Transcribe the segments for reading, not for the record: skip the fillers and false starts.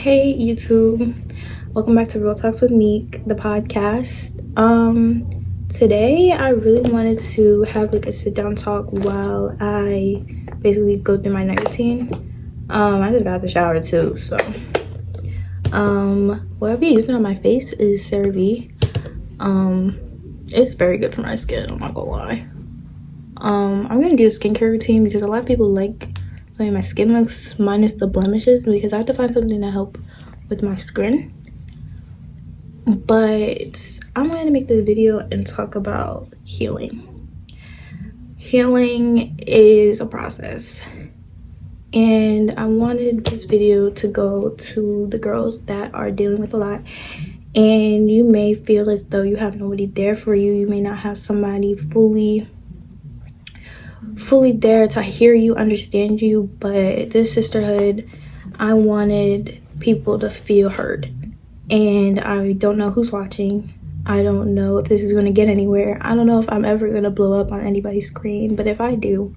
Hey YouTube, welcome back to Real Talks with Meek, the podcast. Today I really wanted to have like a sit down talk while I basically go through my night routine. I just got out of the shower too, so what I'll be using on my face is CeraVe. It's very good for my skin, I'm not gonna lie. I'm gonna do a skincare routine because a lot of people like the way my skin looks minus the blemishes, because I have to find something to help with my skin. But I'm going to make this video and talk about healing. Healing is a process, and I wanted this video to go to the girls that are dealing with a lot, and you may feel as though you have nobody there for you. You may not have somebody fully there to hear you, understand you, but this sisterhood, I wanted people to feel heard. And I don't know who's watching. I don't know if this is going to get anywhere. I don't know if I'm ever going to blow up on anybody's screen, but if I do,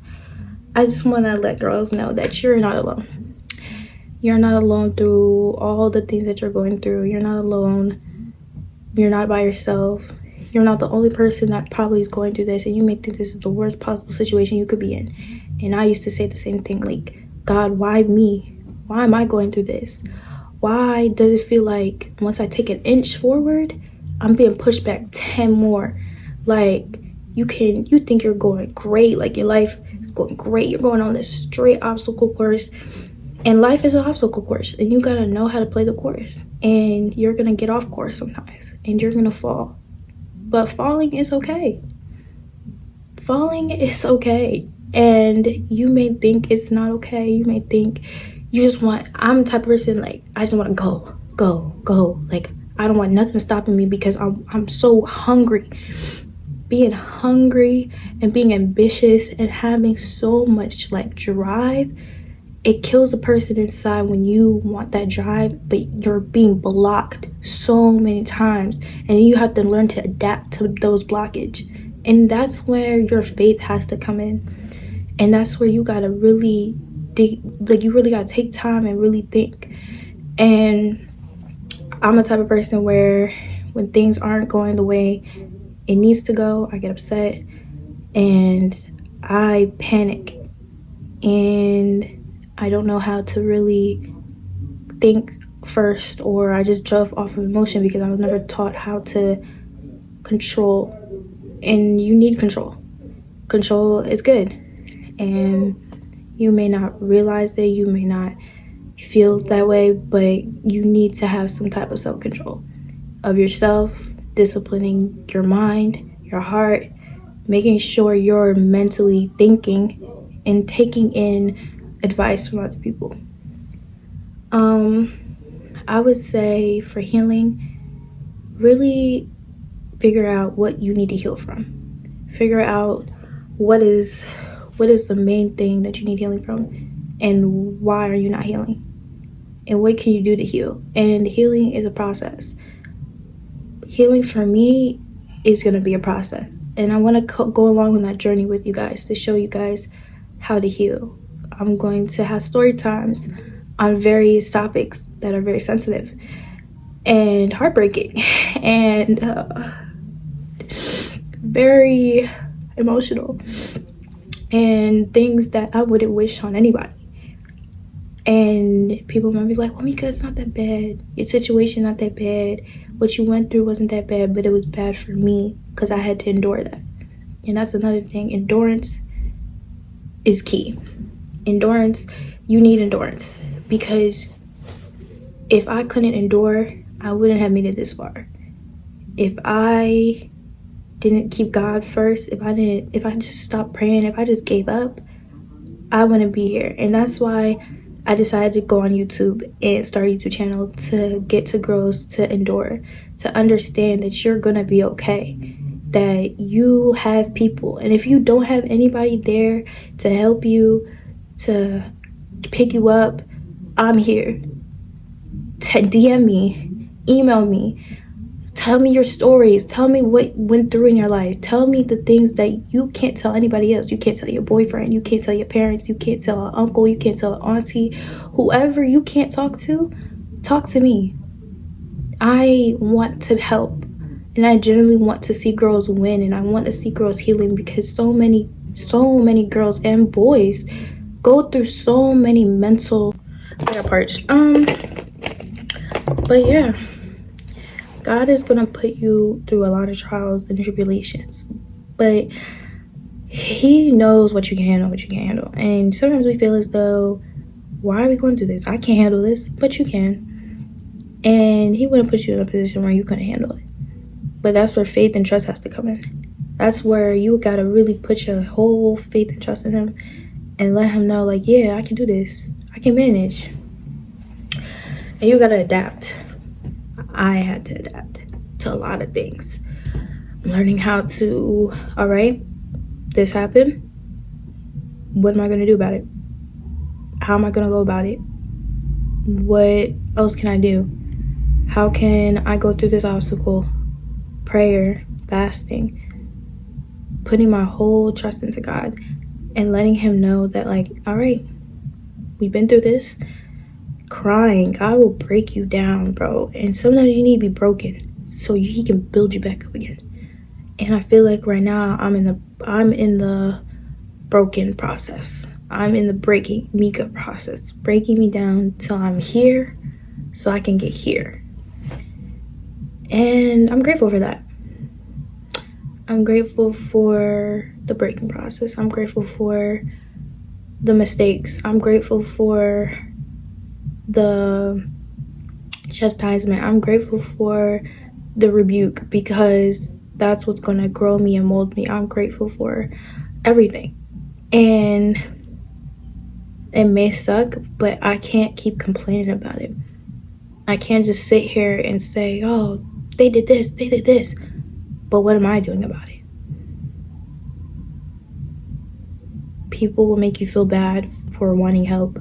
I just want to let girls know that you're not alone. You're not alone through all the things that you're going through. You're not alone. You're not by yourself. You're not the only person that probably is going through this, and you may think this is the worst possible situation you could be in. And I used to say the same thing, like, God, why me? Why am I going through this? Why does it feel like once I take an inch forward, I'm being pushed back 10 more? Like, you think you're going great, like your life is going great. You're going on this straight obstacle course, and life is an obstacle course, and you gotta know how to play the course. And you're gonna get off course sometimes, and you're gonna fall. But falling is okay. Falling is okay. And you may think it's not okay. You may think you just want, I'm the type of person, like, I just want to go. Like, I don't want nothing stopping me because I'm so hungry. Being hungry and being ambitious and having so much, like, drive, it kills a person inside when you want that drive, but you're being blocked so many times, and you have to learn to adapt to those blockage. And that's where your faith has to come in, and that's where you gotta really you really gotta take time and really think. And I'm the type of person where when things aren't going the way it needs to go, I get upset and I panic, and I don't know how to really think first, or I just drove off of emotion because I was never taught how to control. And you need control. Control is good. And you may not realize it, you may not feel that way, but you need to have some type of self-control of yourself, disciplining your mind, your heart, making sure you're mentally thinking and taking in advice from other people. I would say for healing, really figure out what you need to heal from. Figure out what is the main thing that you need healing from, and why are you not healing, and what can you do to heal. And healing is a process. Healing for me is going to be a process, and I want to go along on that journey with you guys to show you guys how to heal. I'm going to have story times on various topics that are very sensitive and heartbreaking and very emotional, and things that I wouldn't wish on anybody. And people might be like, well, Mika, it's not that bad. Your situation not that bad. What you went through wasn't that bad, but it was bad for me because I had to endure that. And that's another thing. Endurance is key. Endurance, you need endurance, because if I couldn't endure, I wouldn't have made it this far. If I didn't keep God first, if I just stopped praying, if I just gave up, I wouldn't be here. And that's why I decided to go on YouTube and start a YouTube channel, to get to girls to endure, to understand that you're gonna be okay, that you have people. And if you don't have anybody there to help you, to pick you up, I'm here. DM me, email me, tell me your stories, tell me what went through in your life, tell me the things that you can't tell anybody else. You can't tell your boyfriend, you can't tell your parents, you can't tell an uncle, you can't tell an auntie, whoever you can't talk to, talk to me. I want to help, and I generally want to see girls win, and I want to see girls healing, because so many girls and boys go through so many mental parts. But yeah, God is gonna put you through a lot of trials and tribulations, but He knows what you can handle, what you can't handle. And sometimes we feel as though, why are we going through this? I can't handle this, but you can. And He wouldn't put you in a position where you couldn't handle it. But that's where faith and trust has to come in. That's where you gotta really put your whole faith and trust in Him and let Him know, like, yeah, I can do this. I can manage. And you gotta adapt. I had to adapt to a lot of things. I'm learning how to, all right, this happened. What am I gonna do about it? How am I gonna go about it? What else can I do? How can I go through this obstacle? Prayer, fasting, putting my whole trust into God and letting Him know that, like, all right, we've been through this. Crying, God will break you down, bro. And sometimes you need to be broken so He can build you back up again. And I feel like right now I'm in the broken process. I'm in the breaking Mika process, breaking me down till I'm here so I can get here. And I'm grateful for that. I'm grateful for the breaking process. I'm grateful for the mistakes. I'm grateful for the chastisement. I'm grateful for the rebuke, because that's what's going to grow me and mold me. I'm grateful for everything. And it may suck, but I can't keep complaining about it. I can't just sit here and say, oh, they did this. But what am I doing about it? People will make you feel bad for wanting help.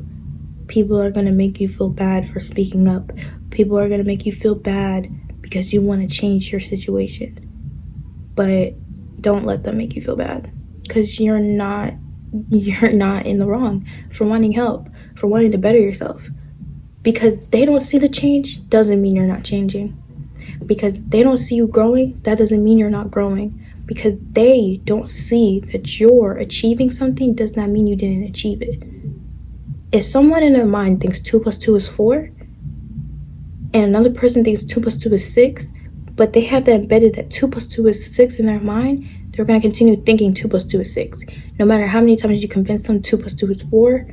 People are going to make you feel bad for speaking up. People are going to make you feel bad because you want to change your situation. But don't let them make you feel bad, because you're not in the wrong for wanting help, for wanting to better yourself. Because they don't see the change doesn't mean you're not changing. Because they don't see you growing, that doesn't mean you're not growing. Because they don't see that you're achieving something does not mean you didn't achieve it. If someone in their mind thinks 2 + 2 is 4, and another person thinks 2 + 2 is 6, but they have that embedded that 2 + 2 is 6 in their mind, they're going to continue thinking 2 + 2 is 6. No matter how many times you convince them 2 + 2 is 4,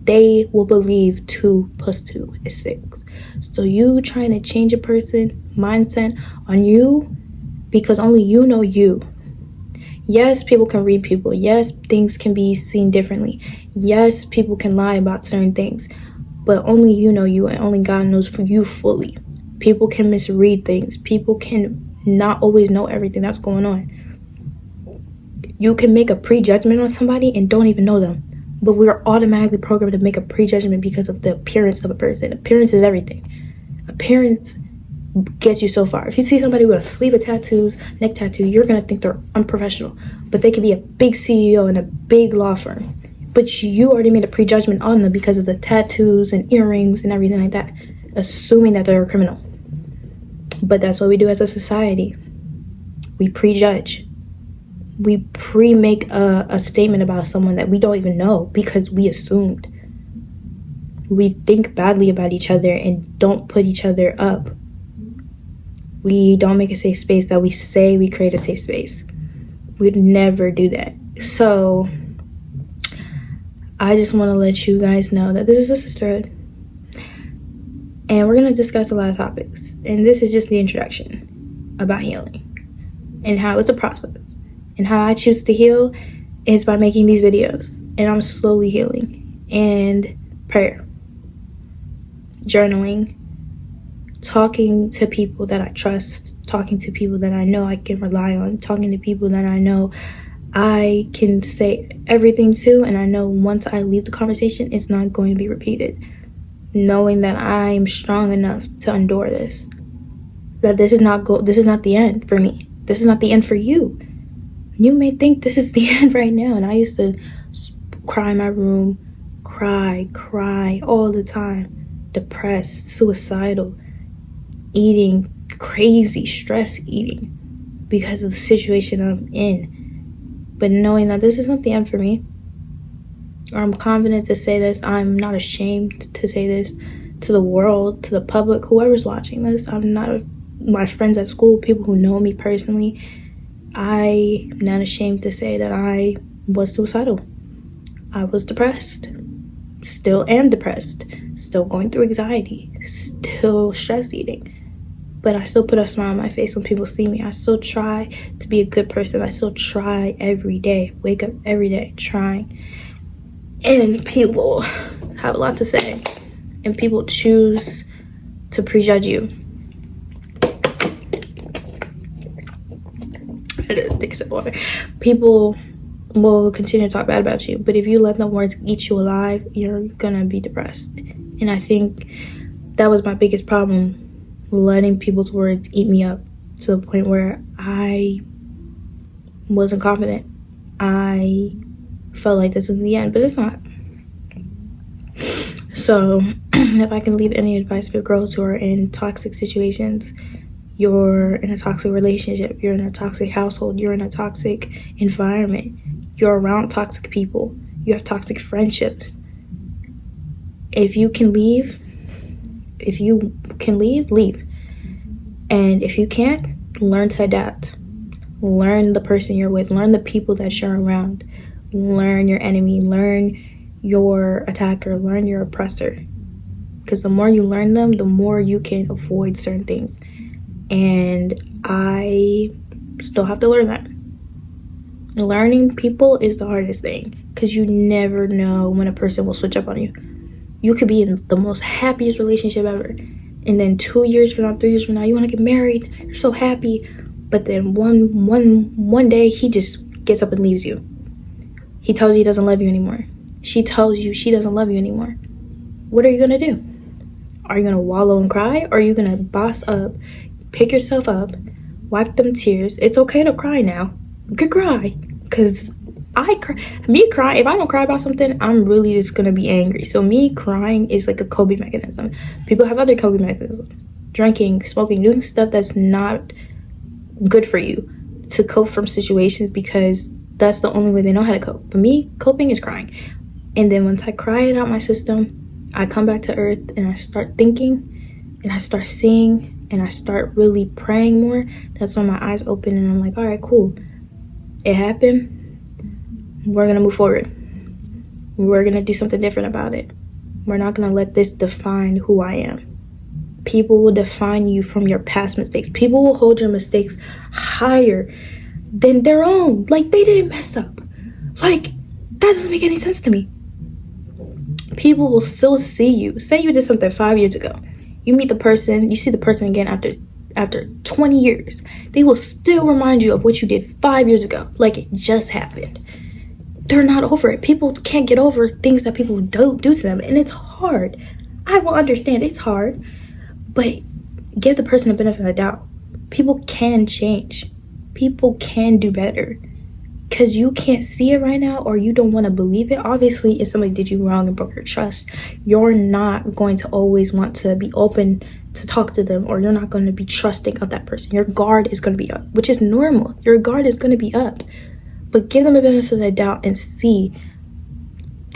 they will believe 2 + 2 is 6. So you trying to change a person mindset on you because only you know you. Yes, people can read people. Yes, things can be seen differently. Yes, people can lie about certain things. But only you know you, and only God knows for you fully. People can misread things. People can not always know everything that's going on. You can make a prejudgment on somebody and don't even know them. But we're automatically programmed to make a prejudgment because of the appearance of a person. Appearance is everything. Appearance gets you so far. If you see somebody with a sleeve of tattoos, neck tattoo, you're going to think they're unprofessional. But they could be a big CEO in a big law firm. But you already made a prejudgment on them because of the tattoos and earrings and everything like that, assuming that they're a criminal. But that's what we do as a society. We prejudge. We pre-make a statement about someone that we don't even know because we assumed. We think badly about each other and don't put each other up. We don't make a safe space that we say we create a safe space. We'd never do that. So I just want to let you guys know that this is a sisterhood. And we're going to discuss a lot of topics. And this is just the introduction about healing and how it's a process. And how I choose to heal is by making these videos. And I'm slowly healing. And prayer, journaling, talking to people that I trust, talking to people that I know I can rely on, talking to people that I know I can say everything to, and I know once I leave the conversation, it's not going to be repeated. Knowing that I'm strong enough to endure this. That this is not the end for me. This is not the end for you. You may think this is the end right now, and I used to cry in my room, cry all the time. depressed, suicidal, eating crazy, stress eating because of the situation I'm in. But knowing that this is not the end for me, I'm confident to say this. I'm not ashamed to say this to the world, to the public, whoever's watching this. I'm not my friends at school, people who know me personally. I'm not ashamed to say that I was suicidal. I was depressed. Still am depressed. Still going through anxiety. Still stress eating. But I still put a smile on my face when people see me. I still try to be a good person. I still try every day. Wake up every day trying. And people have a lot to say. And people choose to prejudge you. I didn't think so. People will continue to talk bad about you. But if you let them words eat you alive, you're going to be depressed. And I think that was my biggest problem. Letting people's words eat me up to the point where I wasn't confident. I felt like this was the end, but it's not. So if I can leave any advice for girls who are in toxic situations, you're in a toxic relationship, you're in a toxic household, you're in a toxic environment, you're around toxic people, you have toxic friendships. If you can leave, leave. And if you can't, learn to adapt. Learn the person you're with. Learn the people that you're around. Learn your enemy. Learn your attacker. Learn your oppressor. Because the more you learn them, the more you can avoid certain things. And I still have to learn that. Learning people is the hardest thing. Because you never know when a person will switch up on you. You could be in the most happiest relationship ever. And then 2 years from now, 3 years from now, you want to get married. You're so happy. But then one day, he just gets up and leaves you. He tells you he doesn't love you anymore. She tells you she doesn't love you anymore. What are you going to do? Are you going to wallow and cry? Or are you going to boss up, pick yourself up, wipe them tears? It's okay to cry now. You could cry. Because if I don't cry about something, I'm really just gonna be angry. So me crying is like a coping mechanism. People have other coping mechanisms. Drinking, smoking, doing stuff that's not good for you to cope from situations, because that's the only way they know how to cope. But me, coping is crying. And then once I cry it out my system, I come back to earth and I start thinking and I start seeing and I start really praying more. That's when my eyes open and I'm like, all right, cool. It happened. We're going to move forward. We're going to do something different about it. We're not going to let this define who I am. People will define you from your past mistakes. People will hold your mistakes higher than their own. Like, they didn't mess up. Like, that doesn't make any sense to me. People will still see you. Say you did something 5 years ago. You meet the person, you see the person again after 20 years. They will still remind you of what you did 5 years ago. Like it just happened. They're not over it. People can't get over things that people don't do to them. And it's hard. I will understand it's hard. But give the person the benefit of the doubt. People can change. People can do better. Because you can't see it right now, or you don't want to believe it. Obviously, if somebody did you wrong and broke your trust, you're not going to always want to be open to talk to them, or you're not going to be trusting of that person. Your guard is going to be up, which is normal. Your guard is going to be up. But give them the benefit of the doubt and see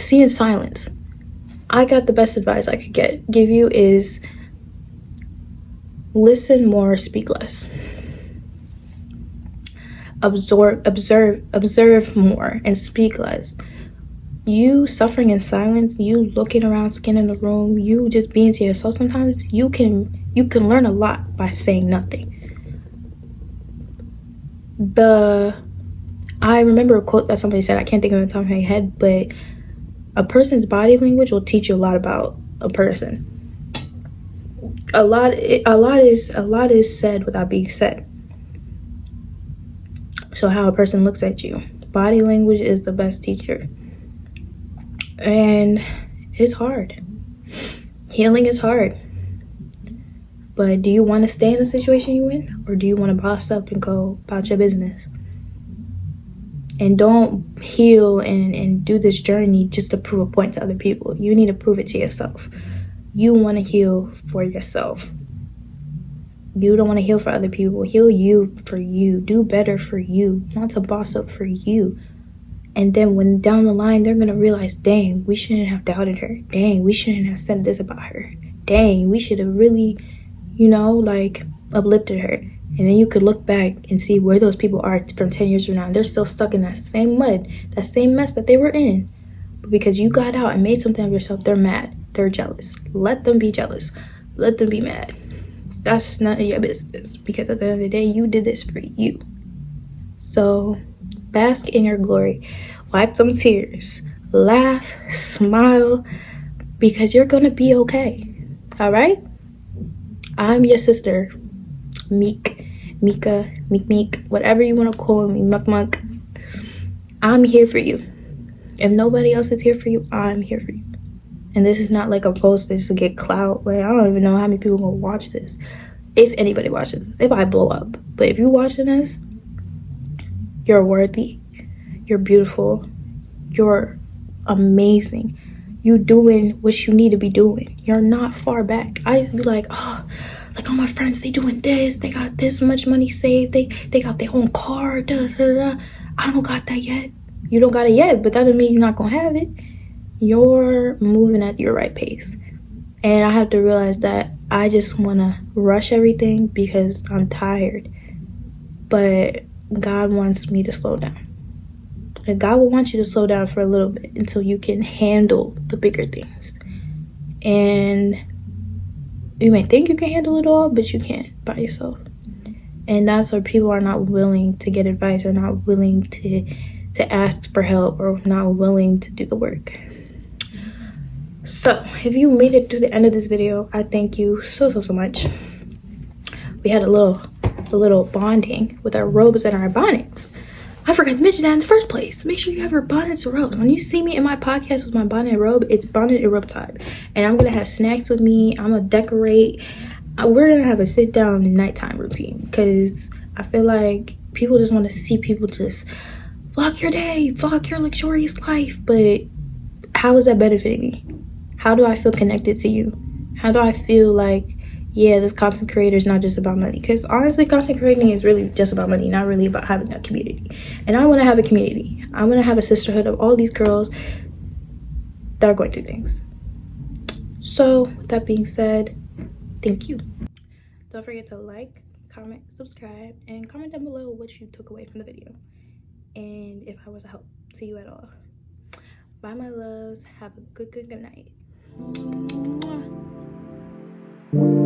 in silence. I got the best advice I could give you is listen more, speak less. Observe more and speak less. You suffering in silence, you looking around, scanning the room, you just being to yourself sometimes, you can learn a lot by saying nothing. I remember a quote that somebody said, I can't think of it on the top of my head, but a person's body language will teach you a lot about a person. A lot is said without being said. So how a person looks at you. Body language is the best teacher. And it's hard. Healing is hard. But do you want to stay in the situation you're in? Or do you want to boss up and go about your business? And don't heal and do this journey just to prove a point to other people. You need to prove it to yourself. You want to heal for yourself. You don't want to heal for other people. Heal you for you. Do better for you. Want to boss up for you. And then when down the line, they're going to realize, dang, we shouldn't have doubted her. Dang, we shouldn't have said this about her. Dang, we should have really, like uplifted her. And then you could look back and see where those people are from 10 years from now. They're still stuck in that same mud, that same mess that they were in. But because you got out and made something of yourself, they're mad. They're jealous. Let them be jealous. Let them be mad. That's none of your business, because at the end of the day, you did this for you. So bask in your glory. Wipe them tears. Laugh, smile, because you're gonna be okay. All right? I'm your sister, Meek, Mika, Mikmik, whatever you want to call me, Muk. I'm here for you. If nobody else is here for you, I'm here for you. And this is not like a post this to get clout. Like, I don't even know how many people gonna watch this. If anybody watches this, if I blow up. But if you're watching this, you're worthy. You're beautiful. You're amazing. You doing what you need to be doing. You're not far back. I used to be like, oh, like all my friends, they doing this. They got this much money saved. They got their own car. Da, da, da. I don't got that yet. You don't got it yet, but that doesn't mean you're not gonna have it. You're moving at your right pace. And I have to realize that I just want to rush everything because I'm tired. But God wants me to slow down. And God will want you to slow down for a little bit until you can handle the bigger things. And you may think you can handle it all, but you can't by yourself. And that's where people are not willing to get advice, or not willing to ask for help, or not willing to do the work. So if you made it through the end of this video, I thank you so much. We had a little bonding with our robes and our bonnets. I forgot to mention that in the first place. Make sure you have your bonnets and robes. When you see me in my podcast with my bonnet and robe, it's bonnet and robe time. And I'm going to have snacks with me. I'm going to decorate. We're going to have a sit-down nighttime routine, because I feel like people just want to see people just vlog your day, vlog your luxurious life. But how is that benefiting me? How do I feel connected to you? How do I feel like, yeah, this content creator is not just about money? Because honestly, content creating is really just about money, not really about having a community. And I want to have a community. I want to have a sisterhood of all these girls that are going through things. So with that being said, thank you. Don't forget to like, comment, subscribe, and comment down below what you took away from the video, and if I was a help to you at all. Bye, my loves. Have a good night. Mwah.